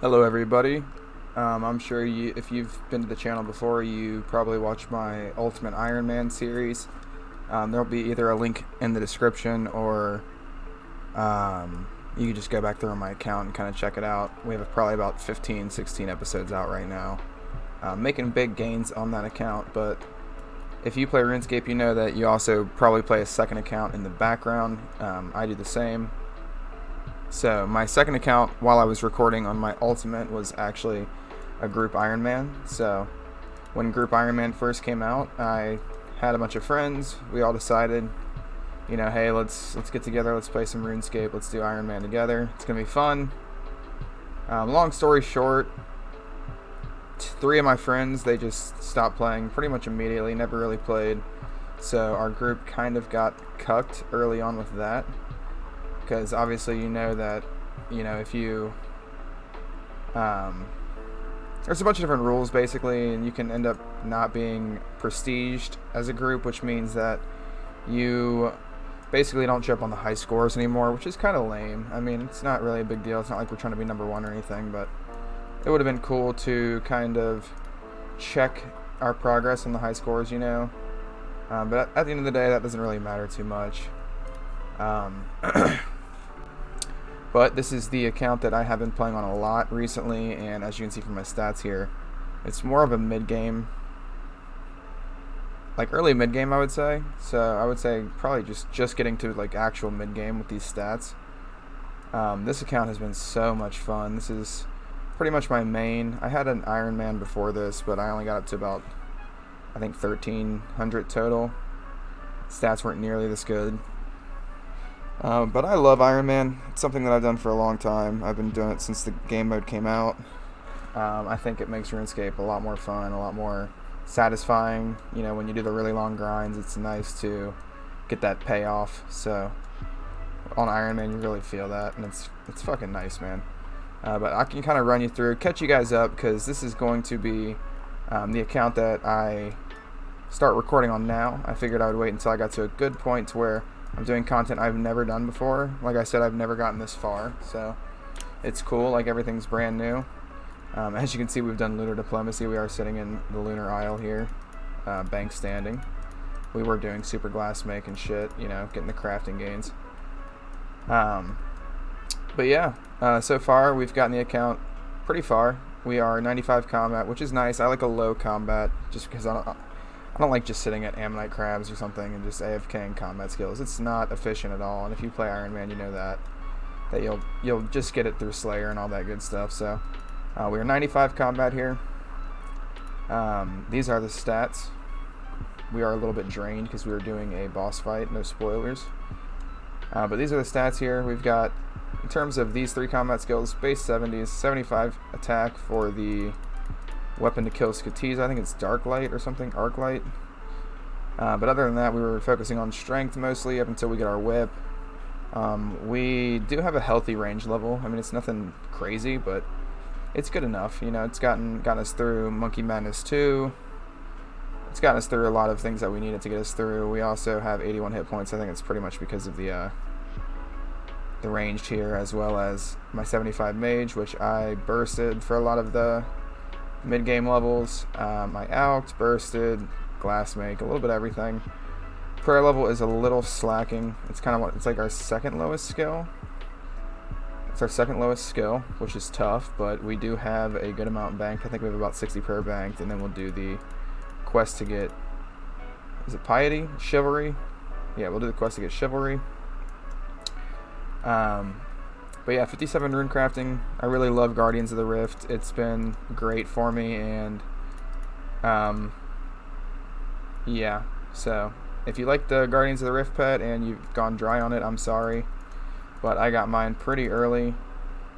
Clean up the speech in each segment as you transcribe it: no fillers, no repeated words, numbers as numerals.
Hello everybody. I'm sure if you've been to the channel before, you probably watched my Ultimate Ironman series. There'll be either a link in the description or you can just go back through my account and kind of check it out. We have probably about 15, 16 episodes out right now. Making big gains on that account, but if you play Runescape, you know that you also probably play a second account in the background. I do the same. So my second account while I was recording on my Ultimate was actually a group Ironman. So when group Ironman first came out, I had a bunch of friends. We all decided, hey, let's get together, let's play some RuneScape, let's do Ironman together. It's gonna be fun. Long story short, three of my friends, they just stopped playing pretty much immediately, never really played. So our group kind of got cucked early on with that. Because obviously that, if you, there's a bunch of different rules basically, and you can end up not being prestiged as a group, which means that you basically don't show up on the high scores anymore, which is kind of lame. I mean, it's not really a big deal. It's not like we're trying to be number one or anything, but it would have been cool to kind of check our progress on the high scores, but at the end of the day, that doesn't really matter too much. But this is the account that I have been playing on a lot recently, and as you can see from my stats here, it's more of a mid-game, like early mid-game, I would say. So I would say probably just getting to like actual mid-game with these stats. This account has been so much fun. This is pretty much my main. I had an Ironman before this, but I only got up to about, I think, 1,300 total. Stats weren't nearly this good. But I love Ironman. It's something that I've done for a long time. I've been doing it since the game mode came out. I think it makes RuneScape a lot more fun, a lot more satisfying. When you do the really long grinds, it's nice to get that payoff. So on Ironman, you really feel that, and it's fucking nice, man. But I can kind of run you through, catch you guys up, because this is going to be the account that I start recording on now. I figured I would wait until I got to a good point to where I'm doing content I've never done before. Like I said, I've never gotten this far, so it's cool. Like, everything's brand new. As you can see, we've done lunar diplomacy. We are sitting in the lunar isle here, bank standing. We were doing super glass make and shit, getting the crafting gains. But yeah, so far we've gotten the account pretty far. We are 95 combat, which is nice. I like a low combat just because I don't like just sitting at Ammonite crabs or something and just AFKing combat skills. It's not efficient at all, and if you play Ironman, you know that you'll just get it through Slayer and all that good stuff. So we are 95 combat here. These are the stats. We are a little bit drained because we were doing a boss fight. No spoilers. But these are the stats here. We've got, in terms of these three combat skills, base 70s, 75 attack for the weapon to kill Skatiz. I think it's Dark Light or something, Arc Light. But other than that, we were focusing on strength mostly up until we get our whip. We do have a healthy range level. I mean, it's nothing crazy, but it's good enough. It's gotten us through Monkey Madness 2. It's gotten us through a lot of things that we needed to get us through. We also have 81 hit points. I think it's pretty much because of the ranged here, as well as my 75 mage, which I bursted for a lot of the mid-game levels. I alked, bursted, glass make, a little bit of everything. Prayer level is a little slacking. It's kind of it's like our second lowest skill. It's our second lowest skill, which is tough, but we do have a good amount banked. I think we have about 60 prayer banked, and then we'll do the quest to get, is it piety? Chivalry? Yeah, we'll do the quest to get chivalry. But yeah, 57 rune crafting. I really love Guardians of the Rift. It's been great for me, and yeah. So if you like the Guardians of the Rift pet and you've gone dry on it, I'm sorry, but I got mine pretty early.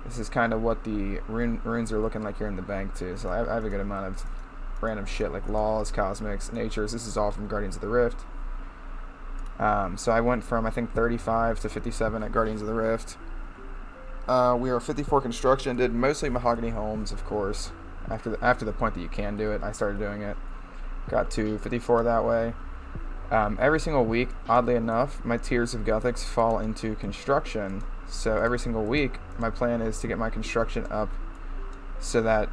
This is kind of what the runes are looking like here in the bank too. So I have a good amount of random shit like laws, cosmics, natures. This is all from Guardians of the Rift. So I went from, I think, 35 to 57 at Guardians of the Rift. We were 54 construction, did mostly mahogany homes, of course. After the point that you can do it, I started doing it. Got to 54 that way. Every single week, oddly enough, my tiers of Gothics fall into construction. So every single week, my plan is to get my construction up so that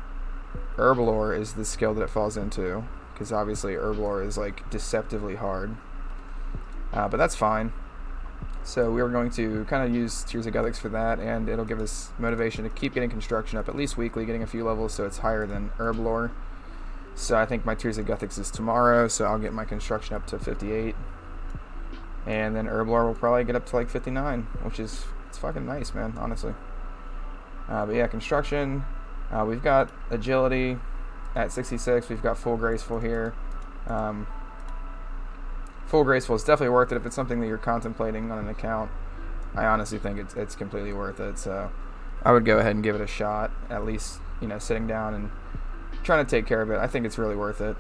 Herblore is the skill that it falls into, because obviously Herblore is like deceptively hard. But that's fine. So we are going to kind of use Tears of Guthix for that, and it'll give us motivation to keep getting construction up at least weekly, getting a few levels so it's higher than Herblore. So I think my Tears of Guthix is tomorrow, so I'll get my construction up to 58. And then Herblore will probably get up to like 59, which is, it's fucking nice, man, honestly. But yeah, construction. We've got agility at 66. We've got full graceful here. Full graceful is definitely worth it if it's something that you're contemplating on an account. I honestly think it's completely worth it. So I would go ahead and give it a shot. At least, you know, sitting down and trying to take care of it. I think it's really worth it.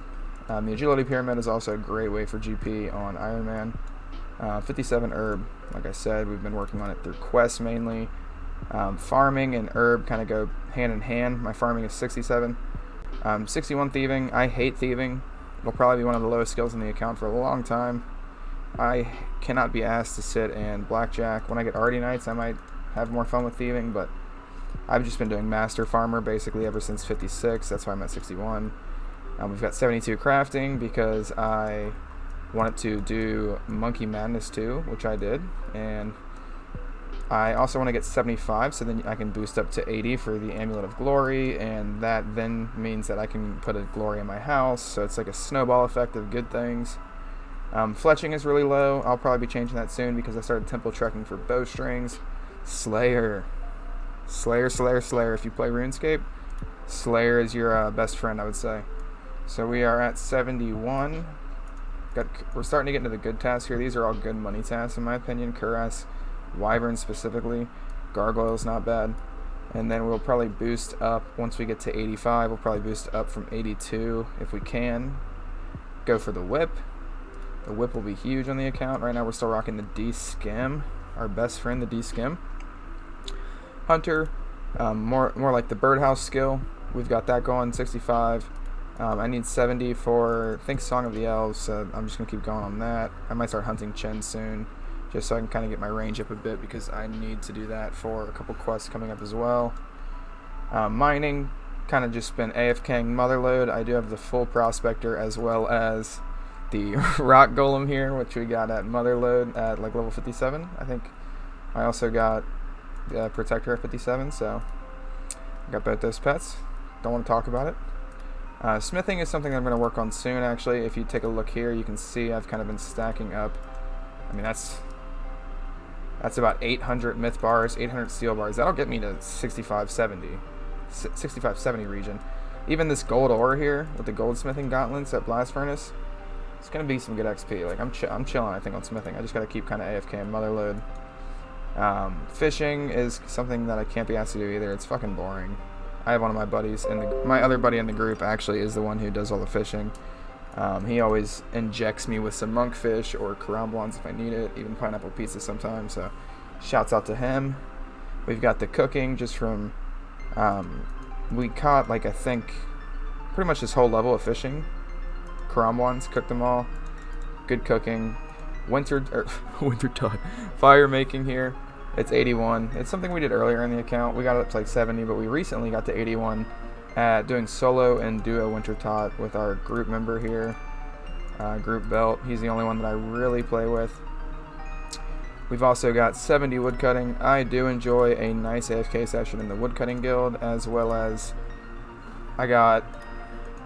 The agility pyramid is also a great way for GP on Ironman. 57 herb, like I said, we've been working on it through quests mainly. Farming and herb kind of go hand in hand. My farming is 67. 61 thieving. I hate thieving. It'll probably be one of the lowest skills in the account for a long time. I cannot be asked to sit and blackjack. When I get Arty Nights, I might have more fun with thieving, but I've just been doing Master Farmer basically ever since 56. That's why I'm at 61. We've got 72 crafting because I wanted to do Monkey Madness 2, which I did, and I also want to get 75, so then I can boost up to 80 for the Amulet of Glory, and that then means that I can put a glory in my house, so it's like a snowball effect of good things. Fletching is really low. I'll probably be changing that soon because I started temple trekking for bowstrings. Slayer. Slayer. If you play RuneScape, Slayer is your best friend, I would say. So we are at 71. We're starting to get into the good tasks here. These are all good money tasks in my opinion. Cuirass, Wyvern specifically, Gargoyle's not bad. And then we'll probably boost up once we get to 85. We'll probably boost up from 82 if we can. Go for the whip. The whip will be huge on the account. Right now we're still rocking the D-Skim, our best friend, the D-Skim. Hunter, more like the birdhouse skill. We've got that going, 65. I need 70 for, I think, Song of the Elves, so I'm just going to keep going on that. I might start hunting Chen soon, just so I can kind of get my range up a bit, because I need to do that for a couple quests coming up as well. Mining, kind of just been AFKing Motherlode. I do have the full Prospector as well as the Rock Golem here, which we got at Motherlode at like level 57, I think. I also got the Protector at 57, so I got both those pets. Don't want to talk about it. Smithing is something I'm going to work on soon, actually. If you take a look here, you can see I've kind of been stacking up. I mean, that's about 800 myth bars, 800 steel bars. That'll get me to 65-70 region. Even this gold ore here with the goldsmithing gauntlets at Blast Furnace, it's going to be some good XP. Like, I'm chilling, I think, on smithing. I just got to keep kind of AFK and Motherlode. Fishing is something that I can't be asked to do either. It's fucking boring. I have one of my buddies, and my other buddy in the group actually is the one who does all the fishing. He always injects me with some monkfish or caramblons if I need it, even pineapple pizza sometimes, so shouts out to him. We've got the cooking just from, we caught, like, I think, pretty much this whole level of fishing. Caramblons, cooked them all. Good cooking. Winter time. Fire making here. It's 81. It's something we did earlier in the account. We got it up to like 70, but we recently got to 81 at doing solo and duo winter tot with our group member here, Group Belt. He's the only one that I really play with. We've also got 70 woodcutting. I do enjoy a nice AFK session in the woodcutting guild, as well as I got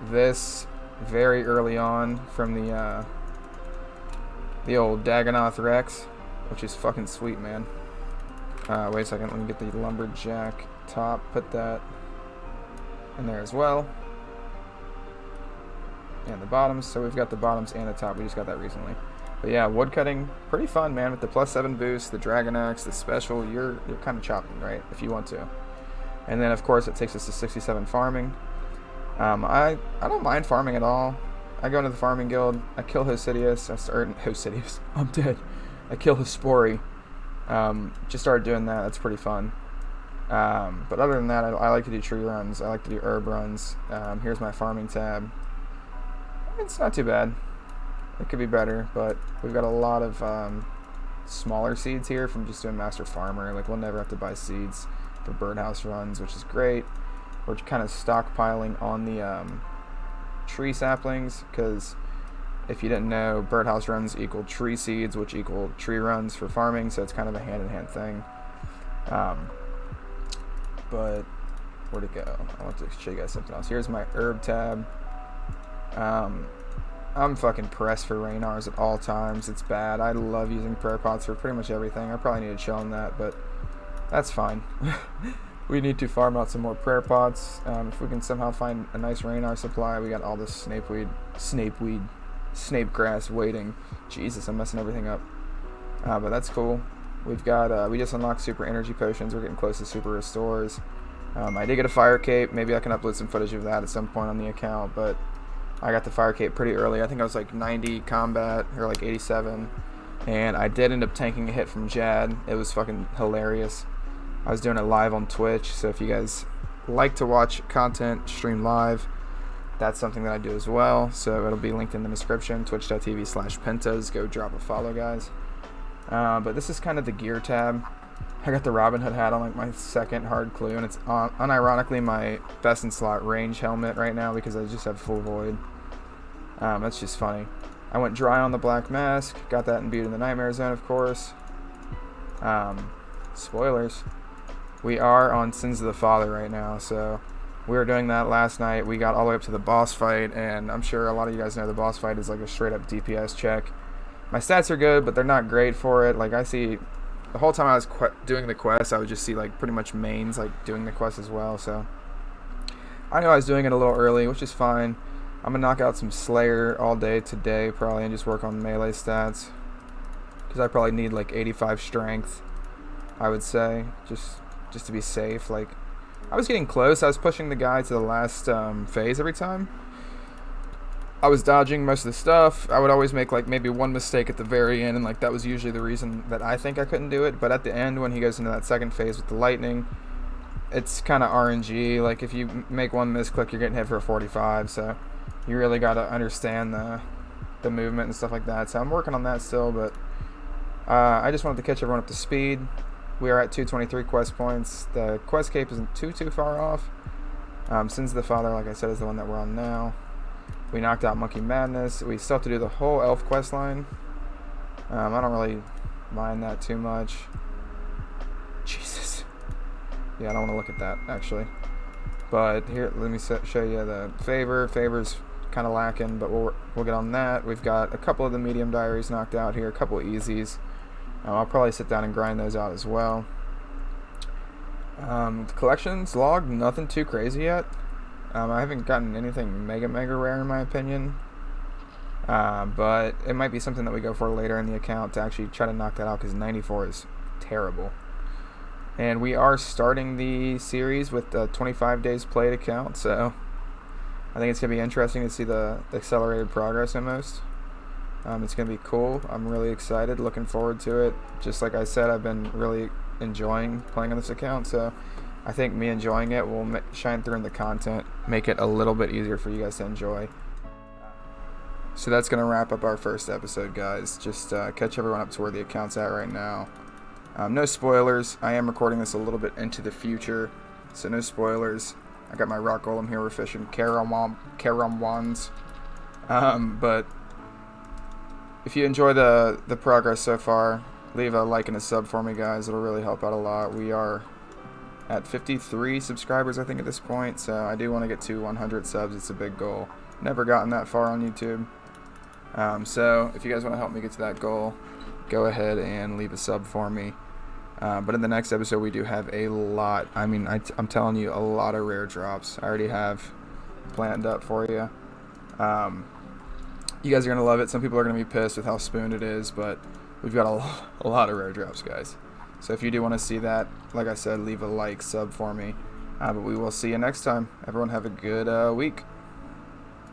this very early on from the old Dagonoth Rex, which is fucking sweet, man. Wait a second, let me get the lumberjack top, put that in there as well. And the bottoms, so we've got the bottoms and the top, we just got that recently. But yeah, woodcutting, pretty fun, man, with the +7 boost, the Dragon Axe, the special, you're kind of chopping, right, if you want to. And then, of course, it takes us to 67 farming. I don't mind farming at all. I go into the farming guild, I kill Hosidius, I'm dead. I kill Hespori. Just started doing that. That's pretty fun. But other than that, I like to do tree runs. I like to do herb runs. Here's my farming tab. It's not too bad. It could be better, but we've got a lot of smaller seeds here from just doing Master Farmer. Like, we'll never have to buy seeds for birdhouse runs, which is great. we're kind of stockpiling on the tree saplings, because if you didn't know, birdhouse runs equal tree seeds, which equal tree runs for farming, so it's kind of a hand-in-hand thing. But where'd it go? I want to show you guys something else. Here's my herb tab. I'm fucking pressed for Raynars at all times. It's bad. I love using prayer pots for pretty much everything. I probably need to chill on that, but that's fine. We need to farm out some more prayer pots. If we can somehow find a nice Raynar supply, we got all this snape grass waiting. Jesus, I'm messing everything up. But that's cool. We've got, we just unlocked super energy potions. We're getting close to super restores. I did get a fire cape. Maybe I can upload some footage of that at some point on the account, but I got the fire cape pretty early. I think I was like 90 combat, or like 87. And I did end up tanking a hit from Jad. It was fucking hilarious. I was doing it live on Twitch, so if you guys like to watch content stream live, that's something that I do as well. So it'll be linked in the description, twitch.tv/pentas. Go drop a follow, guys. But this is kind of the gear tab. I got the Robin Hood hat on like my second hard clue, and it's unironically my best in slot range helmet right now because I just have full void. That's just funny. I went dry on the black mask, got that imbued in the nightmare zone, of course. Spoilers. We are on Sins of the Father right now, so we were doing that last night. We got all the way up to the boss fight, and I'm sure a lot of you guys know the boss fight is like a straight up DPS check. My stats are good, but they're not great for it. Like, I see, the whole time I was doing the quest, I would just see like pretty much mains like doing the quest as well, so I knew I was doing it a little early, which is fine. I'm gonna knock out some Slayer all day today probably and just work on melee stats, because I probably need like 85 strength, I would say, just to be safe. Like, I was getting close. I was pushing the guy to the last phase every time. I was dodging most of the stuff. I would always make like maybe one mistake at the very end, and like that was usually the reason that I think I couldn't do it. But at the end, when he goes into that second phase with the lightning, it's kind of RNG. Like, if you make one misclick, you're getting hit for a 45. So you really got to understand the movement and stuff like that. So I'm working on that still, but I just wanted to catch everyone up to speed. We are at 223 quest points. The quest cape isn't too far off. Sins of the Father, like I said, is the one that we're on now. We knocked out Monkey Madness. We still have to do the whole elf quest line. I don't really mind that too much. Jesus. Yeah, I don't want to look at that, actually. But here, let me show you the favor. Favor's kind of lacking, but we'll get on that. We've got a couple of the medium diaries knocked out here, a couple of easies. I'll probably sit down and grind those out as well. The collections log, nothing too crazy yet. I haven't gotten anything mega rare in my opinion. But it might be something that we go for later in the account to actually try to knock that out, because 94 is terrible. And we are starting the series with the 25 days played account, so I think it's going to be interesting to see the accelerated progress almost. It's going to be cool. I'm really excited, looking forward to it. Just like I said, I've been really enjoying playing on this account, so I think me enjoying it will shine through in the content, make it a little bit easier for you guys to enjoy. So that's going to wrap up our first episode, guys. Just catch everyone up to where the account's at right now. No spoilers. I am recording this a little bit into the future, so no spoilers. I got my rock golem here. We're fishing Karamwans. But if you enjoy the progress so far, leave a like and a sub for me, guys. It'll really help out a lot. We are at 53 subscribers, I think, at this point, so I do want to get to 100 subs. It's a big goal. Never gotten that far on YouTube. So if you guys want to help me get to that goal, go ahead and leave a sub for me. But in the next episode, we do have a lot. I mean, I'm telling you, a lot of rare drops. I already have planned up for you. You guys are going to love it. Some people are going to be pissed with how spooned it is, but we've got a lot of rare drops, guys. So if you do want to see that, like I said, leave a like, sub for me. But we will see you next time. Everyone have a good week.